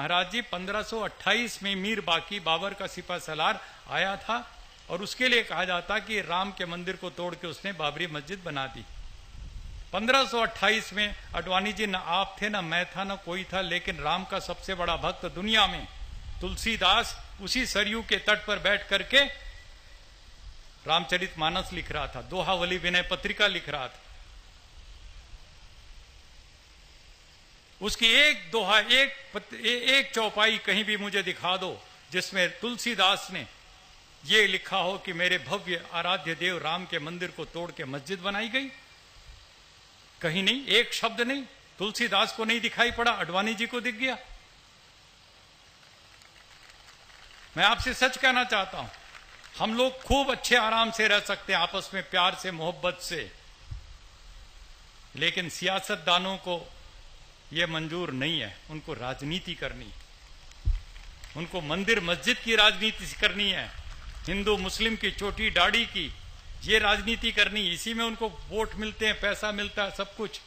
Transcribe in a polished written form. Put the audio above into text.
महाराज जी 1528 में मीर बाकी बाबर का सिपा सलार आया था और उसके लिए कहा जाता कि राम के मंदिर को तोड़ के उसने बाबरी मस्जिद बना दी। 1528 में अडवाणी जी, न आप थे, न मैं था, न कोई था, लेकिन राम का सबसे बड़ा भक्त दुनिया में तुलसीदास उसी सरयू के तट पर बैठ करके रामचरितमानस लिख रहा था, दोहावली विनय पत्रिका लिख रहा था। उसकी एक दोहा, एक चौपाई कहीं भी मुझे दिखा दो जिसमें तुलसीदास ने ये लिखा हो कि मेरे भव्य आराध्य देव राम के मंदिर को तोड़ के मस्जिद बनाई गई। कहीं नहीं, एक शब्द नहीं। तुलसीदास को नहीं दिखाई पड़ा, अडवाणी जी को दिख गया। मैं आपसे सच कहना चाहता हूं, हम लोग खूब अच्छे आराम से रह सकते हैं आपस में, प्यार से, मोहब्बत से, लेकिन सियासतदानों को यह मंजूर नहीं है। उनको राजनीति करनी, उनको मंदिर मस्जिद की राजनीति करनी है, हिंदू मुस्लिम की चोटी दाढ़ी की ये राजनीति करनी। इसी में उनको वोट मिलते हैं, पैसा मिलता है, सब कुछ।